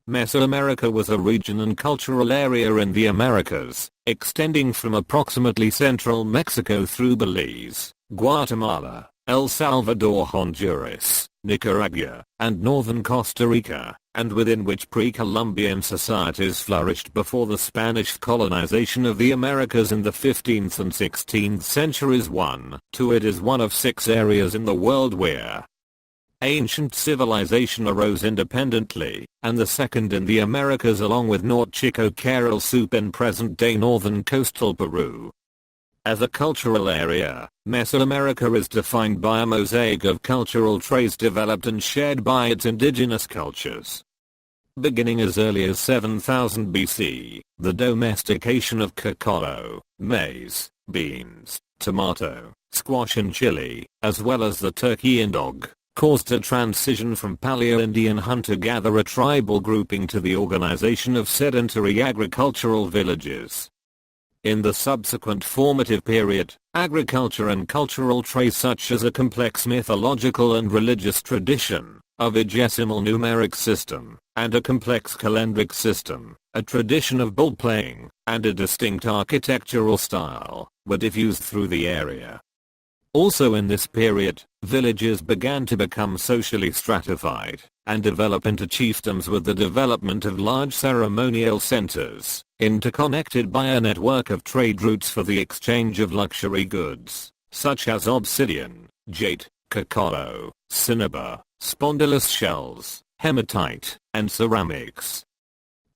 Mesoamerica was a region and cultural area in the Americas, extending from approximately central Mexico through Belize, Guatemala, El Salvador, Honduras, Nicaragua, and northern Costa Rica, and within which pre-Columbian societies flourished before the Spanish colonization of the Americas in the 15th and 16th centuries. It is one of 6 areas in the world where ancient civilization arose independently, and the second in the Americas along with Norte Chico, Caral-Supe in present-day northern coastal Peru. As a cultural area, Mesoamerica is defined by a mosaic of cultural traits developed and shared by its indigenous cultures. Beginning as early as 7000 BC, the domestication of cacao, maize, beans, tomato, squash and chili, as well as the turkey and dog, caused a transition from paleo-Indian hunter-gatherer tribal grouping to the organization of sedentary agricultural villages. In the subsequent formative period, agriculture and cultural traits such as a complex mythological and religious tradition, a vigesimal numeric system, and a complex calendric system, a tradition of bull playing, and a distinct architectural style, were diffused through the area. Also in this period, villages began to become socially stratified, and develop into chiefdoms with the development of large ceremonial centers, interconnected by a network of trade routes for the exchange of luxury goods, such as obsidian, jade, cacao, cinnabar, spondylus shells, hematite, and ceramics.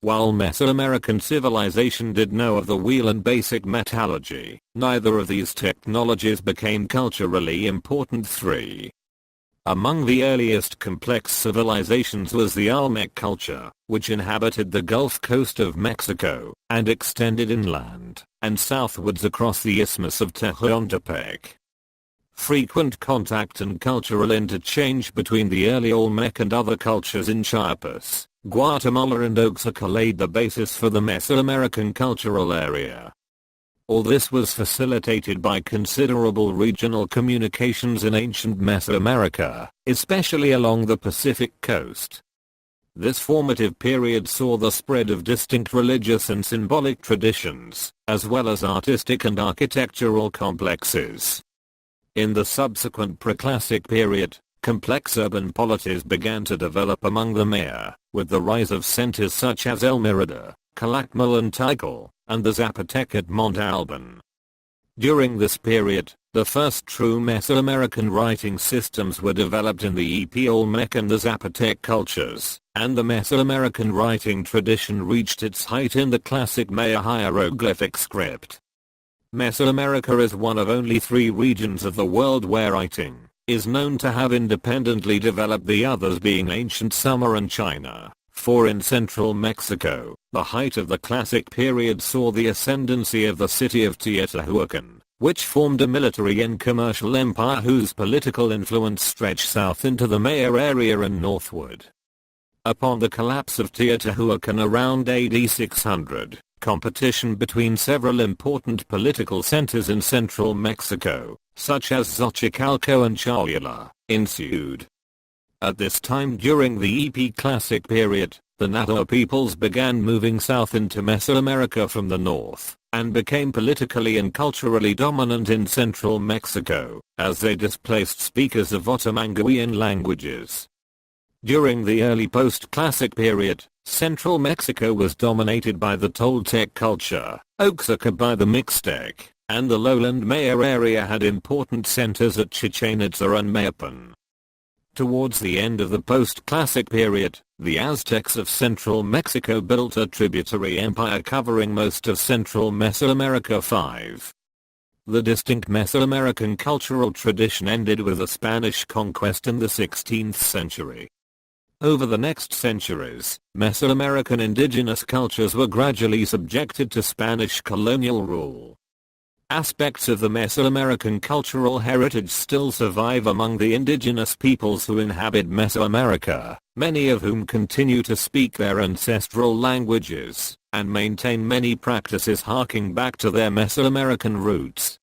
While Mesoamerican civilization did know of the wheel and basic metallurgy, neither of these technologies became culturally important. 3. Among the earliest complex civilizations was the Olmec culture, which inhabited the Gulf Coast of Mexico, and extended inland, and southwards across the Isthmus of Tehuantepec. Frequent contact and cultural interchange between the early Olmec and other cultures in Chiapas, Guatemala and Oaxaca laid the basis for the Mesoamerican cultural area. All this was facilitated by considerable regional communications in ancient Mesoamerica, especially along the Pacific coast. This formative period saw the spread of distinct religious and symbolic traditions, as well as artistic and architectural complexes. In the subsequent preclassic period, complex urban polities began to develop among the Maya, with the rise of centers such as El Merida, Calakmul and Tikal, and the Zapotec at Monte Alban. During this period, the first true Mesoamerican writing systems were developed in the Olmec and the Zapotec cultures, and the Mesoamerican writing tradition reached its height in the classic Maya hieroglyphic script. Mesoamerica is one of only 3 regions of the world where writing is known to have independently developed, the others being ancient Sumer and China. For in central Mexico, the height of the classic period saw the ascendancy of the city of Teotihuacan, which formed a military and commercial empire whose political influence stretched south into the Maya area and northward. Upon the collapse of Teotihuacan around AD 600, competition between several important political centers in central Mexico, such as Xochicalco and Cholula, ensued. At this time during the Classic period, the Navajo peoples began moving south into Mesoamerica from the north, and became politically and culturally dominant in central Mexico, as they displaced speakers of Otomanguean languages. During the early post-Classic period, central Mexico was dominated by the Toltec culture, Oaxaca by the Mixtec, and the lowland Maya area had important centers at Chichen Itza and Mayapan. Towards the end of the post-Classic period, the Aztecs of central Mexico built a tributary empire covering most of central Mesoamerica. 5. The distinct Mesoamerican cultural tradition ended with the Spanish conquest in the 16th century. Over the next centuries, Mesoamerican indigenous cultures were gradually subjected to Spanish colonial rule. Aspects of the Mesoamerican cultural heritage still survive among the indigenous peoples who inhabit Mesoamerica, many of whom continue to speak their ancestral languages, and maintain many practices harking back to their Mesoamerican roots.